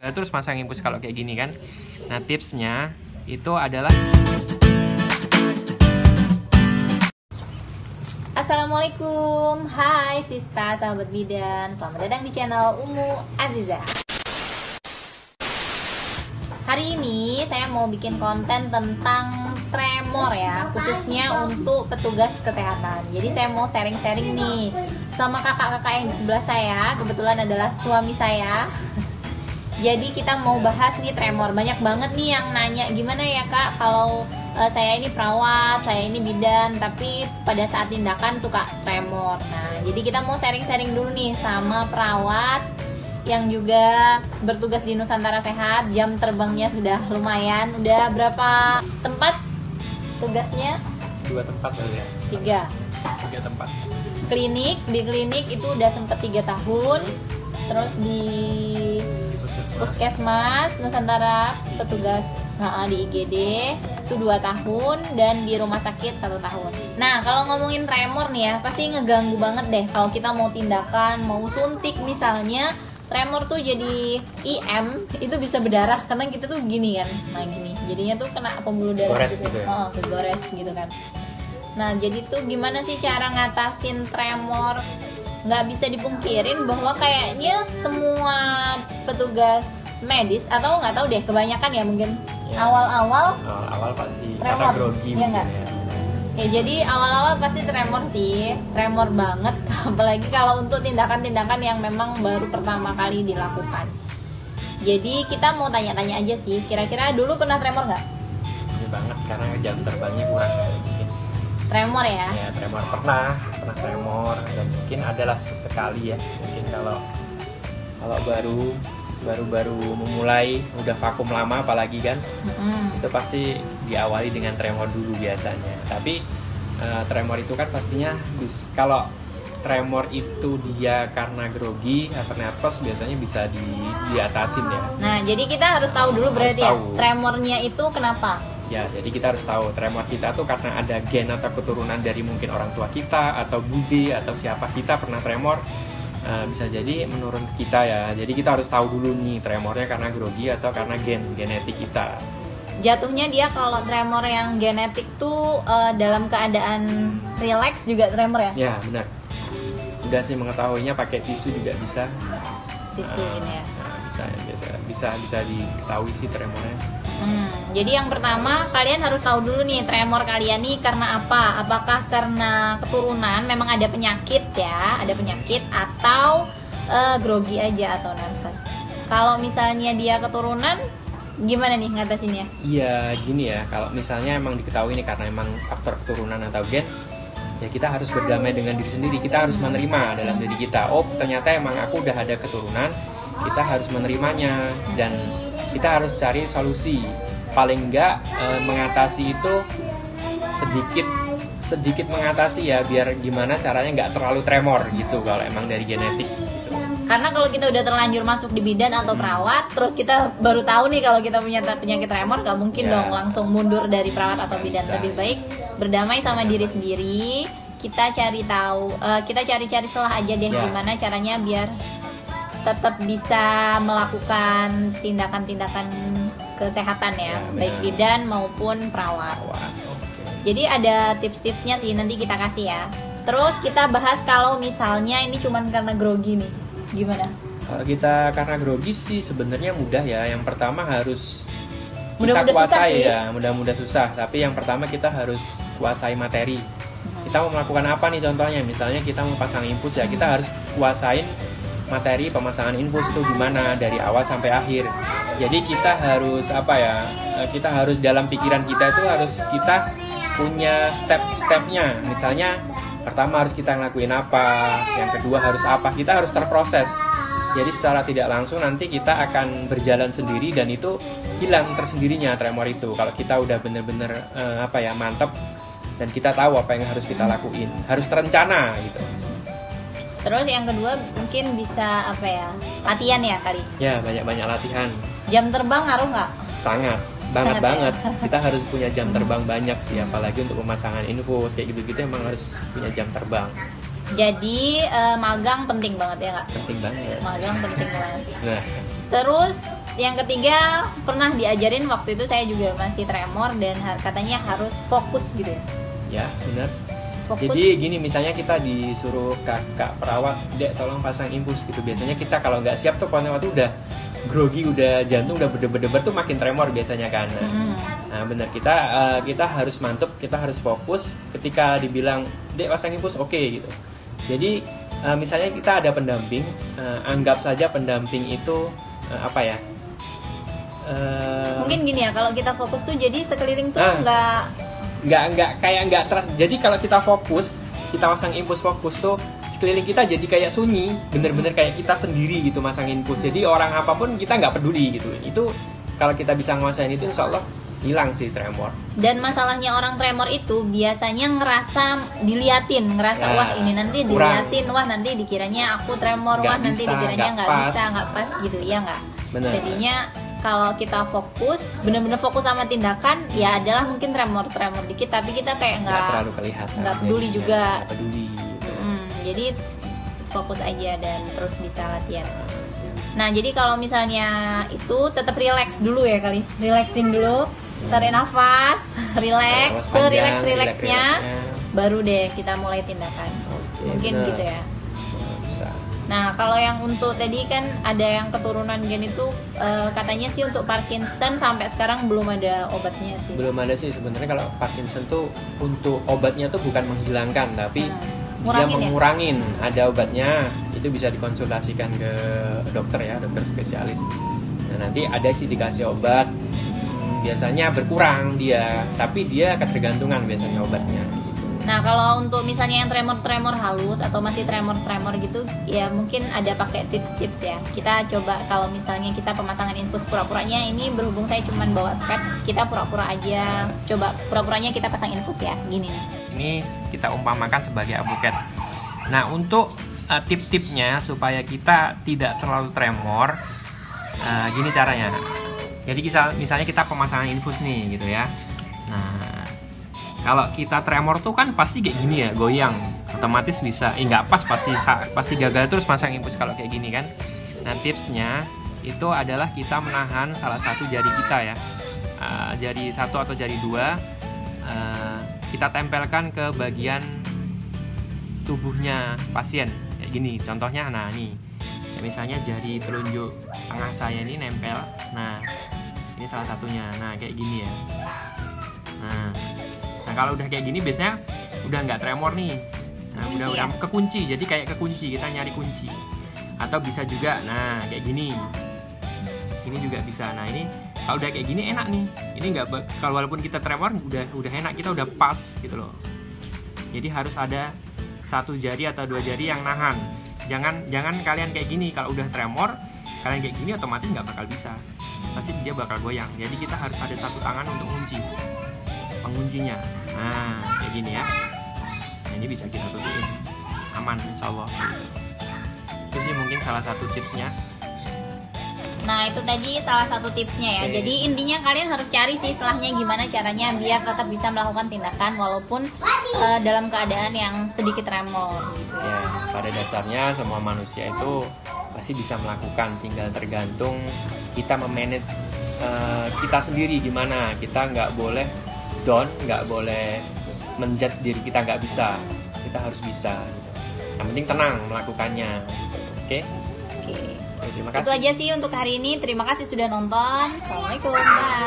Terus masang infus kalau kayak gini kan. Nah, tipsnya itu adalah Assalamualaikum, hai Sista, sahabat bidan. Selamat datang di channel Umu Aziza. Hari ini saya mau bikin konten tentang tremor ya, khususnya untuk petugas kesehatan. Jadi saya mau sharing-sharing nih sama kakak-kakak yang di sebelah saya, kebetulan adalah suami saya. Jadi kita mau bahas nih tremor. Banyak banget nih yang nanya, gimana ya kak kalau saya ini perawat, saya ini bidan, tapi pada saat tindakan suka tremor. Nah, jadi kita mau sharing-sharing dulu nih sama perawat yang juga bertugas di Nusantara Sehat. Jam terbangnya sudah lumayan. Udah berapa tempat tugasnya? 2 tempat kali ya. 3 tempat. Klinik, di klinik itu udah sempet 3 tahun. Terus di Puskesmas Nusantara petugas di IGD itu 2 tahun, dan di rumah sakit 1 tahun. Nah, kalau ngomongin tremor nih ya, pasti ngeganggu banget deh kalau kita mau tindakan, mau suntik misalnya. Tremor tuh jadi IM itu bisa berdarah karena kita tuh gini kan, nah gini, jadinya tuh kena pembuluh darah gores gitu ya? Kegores gitu kan. Nah, jadi tuh gimana sih cara ngatasin tremor? Nggak bisa dipungkirin bahwa kayaknya semua petugas medis, atau nggak tahu deh, kebanyakan ya mungkin ya, awal pasti tremor, karena grogi ya nggak? Ya, jadi awal-awal pasti tremor sih, tremor banget. Apalagi kalau untuk tindakan-tindakan yang memang baru pertama kali dilakukan. Jadi kita mau tanya-tanya aja sih, kira-kira dulu pernah tremor nggak? Ini banget karena jam terbangnya kurang mungkin. Tremor ya? Ya, tremor pernah tremor, dan mungkin adalah sesekali ya. Mungkin kalau baru memulai, udah vakum lama apalagi kan, itu pasti diawali dengan tremor dulu biasanya. Tapi tremor itu kan pastinya kalau tremor itu dia karena grogi atau nervous, biasanya bisa diatasin ya. Nah, jadi kita harus tahu dulu berarti ya, tremornya itu kenapa? Ya, jadi kita harus tahu tremor kita tuh karena ada gen atau keturunan dari mungkin orang tua kita atau bude atau siapa kita pernah tremor. Bisa jadi menurun kita ya. Jadi kita harus tahu dulu nih tremornya karena grogi atau karena genetik kita. Jatuhnya dia kalau tremor yang genetik tuh dalam keadaan relax juga tremor ya? Ya, benar. Udah sih mengetahuinya pakai tisu juga bisa. Tisu ini ya. Bisa diketahui sih tremornya. Jadi yang pertama kalian harus tahu dulu nih tremor kalian nih karena apa? Apakah karena keturunan, memang ada penyakit ya, ada penyakit, atau grogi aja atau nervous. Kalau misalnya dia keturunan, gimana nih ngatasinnya? Iya, gini ya, kalau misalnya emang diketahui nih karena emang faktor keturunan atau gen, ya kita harus berdamai dengan diri sendiri. Kita harus menerima dalam diri kita, oh ternyata emang aku udah ada keturunan, kita harus menerimanya, dan kita harus cari solusi. Paling enggak mengatasi itu sedikit mengatasi ya, biar gimana caranya nggak terlalu tremor gitu kalau emang dari genetik gitu. Karena kalau kita udah terlanjur masuk di bidan atau perawat, terus kita baru tahu nih kalau kita punya penyakit tremor, nggak mungkin dong langsung mundur dari perawat atau bidan. Lebih baik berdamai sama diri sendiri. Kita cari tahu, kita cari-cari celah aja deh gimana caranya biar tetap bisa melakukan tindakan-tindakan kesehatan ya, baik bidan maupun perawat. Jadi ada tips-tipsnya sih, nanti kita kasih ya. Terus kita bahas kalau misalnya ini cuman karena grogi nih, gimana? Kalau kita karena grogi sih sebenarnya mudah ya. Yang pertama harus kita kuasai ya, mudah-mudah susah. Tapi yang pertama kita harus kuasai materi. Kita mau melakukan apa nih contohnya? Misalnya kita mau pasang infus ya, kita harus kuasain materi pemasangan infus itu gimana dari awal sampai akhir. Jadi kita harus kita harus dalam pikiran kita itu harus kita punya step-stepnya. Misalnya pertama harus kita ngelakuin apa, yang kedua harus apa, kita harus terproses. Jadi secara tidak langsung nanti kita akan berjalan sendiri, dan itu hilang tersendirinya tremor itu kalau kita udah bener-bener mantap dan kita tahu apa yang harus kita lakuin. Harus terencana gitu. Terus yang kedua mungkin bisa latihan ya kali? Ya, banyak-banyak latihan. Jam terbang ngaruh nggak? Sangat banget. Kita harus punya jam terbang banyak sih, apalagi untuk pemasangan infus kayak gitu-gitu emang harus punya jam terbang. Jadi magang penting banget ya nggak? Penting banget. Magang penting banget. Nah, terus yang ketiga, pernah diajarin waktu itu saya juga masih tremor dan katanya harus fokus gitu ya. Ya, benar. Fokus. Jadi gini, misalnya kita disuruh kakak perawat, Dek tolong pasang infus gitu. Biasanya kita kalau nggak siap tuh pada waktu udah grogi, udah jantung udah berdebar-debar tuh makin tremor biasanya kan. Nah benar, kita harus mantep, kita harus fokus. Ketika dibilang Dek pasang infus, oke gitu. Jadi misalnya kita ada pendamping, anggap saja pendamping itu apa ya? Mungkin gini ya, kalau kita fokus tuh jadi sekeliling tuh nggak terasa. Jadi kalau kita fokus, kita pasang infus fokus tuh sekeliling kita jadi kayak sunyi, bener-bener kayak kita sendiri gitu masang infus. Jadi orang apapun kita nggak peduli gitu. Itu kalau kita bisa nguasain itu, insya Allah hilang sih tremor. Dan masalahnya orang tremor itu biasanya ngerasa diliatin, wah ini nanti diliatin, wah nanti dikiranya aku tremor, wah nanti dikiranya nggak bisa, nggak pas gitu ya nggak. Jadinya kalau kita fokus, benar-benar fokus sama tindakan, ya adalah mungkin tremor dikit, tapi kita kayak nggak terlalu kelihatan, nggak peduli juga. Nggak peduli. Jadi fokus aja dan terus bisa latihan. Nah jadi kalau misalnya itu tetap relax dulu ya kali, relaxin dulu, tarik nafas, relax, relaxnya, baru deh kita mulai tindakan. Mungkin bener. Gitu ya. Bisa. Nah kalau yang untuk tadi kan ada yang keturunan gen itu katanya sih untuk Parkinson sampai sekarang belum ada obatnya sih. Belum ada sih sebenarnya. Kalau Parkinson tuh untuk obatnya tuh bukan menghilangkan, tapi dia mengurangin. Ya? Ada obatnya, itu bisa dikonsultasikan ke dokter ya, dokter spesialis. Nah nanti ada sih dikasih obat, biasanya berkurang dia, tapi dia ketergantungan biasanya obatnya. Nah kalau untuk misalnya yang tremor halus atau masih tremor gitu, ya mungkin ada pakai tips-tips ya. Kita coba kalau misalnya kita pemasangan infus pura-puranya ini berhubung saya cuman bawa spek, kita pura-pura aja. Coba pura-puranya kita pasang infus ya, gini nih. Ini kita umpamakan sebagai apoket. Nah untuk tip-tipnya supaya kita tidak terlalu tremor, gini caranya. Jadi misalnya kita pemasangan infus nih gitu ya. Nah kalau kita tremor tuh kan pasti kayak gini ya, goyang, otomatis bisa, nggak pas, pasti gagal terus pasang infus kalau kayak gini kan. Nah tipsnya itu adalah kita menahan salah satu jari kita ya, jari satu atau jari dua, kita tempelkan ke bagian tubuhnya pasien kayak gini. Contohnya, nah nih, ya, misalnya jari telunjuk tengah saya ini nempel, nah ini salah satunya, nah kayak gini ya. Nah kalau udah kayak gini biasanya udah nggak tremor nih. Nah udah kekunci, jadi kayak kekunci, kita nyari kunci. Atau bisa juga, nah kayak gini, ini juga bisa. Nah ini kalau udah kayak gini enak nih. Ini nggak, kalau walaupun kita tremor udah enak, kita udah pas gitu loh. Jadi harus ada satu jari atau dua jari yang nahan. Jangan kalian kayak gini. Kalau udah tremor kalian kayak gini otomatis nggak bakal bisa. Pasti dia bakal goyang. Jadi kita harus ada satu tangan untuk penguncinya. Nah kayak gini ya. Nah, ini bisa kita tutupin, aman insyaallah. Itu sih mungkin salah satu tipsnya. Nah itu tadi salah satu tipsnya ya. Jadi intinya kalian harus cari sih setelahnya gimana caranya biar tetap bisa melakukan tindakan walaupun dalam keadaan yang sedikit tremor gitu. Ya, pada dasarnya semua manusia itu pasti bisa melakukan, tinggal tergantung kita memanage kita sendiri gimana. Kita nggak boleh down, nggak boleh menjudge diri kita nggak bisa. Kita harus bisa gitu. Yang penting tenang melakukannya gitu. Oke? Terima kasih. Itu aja sih untuk hari ini. Terima kasih sudah nonton. Assalamualaikum. Bye.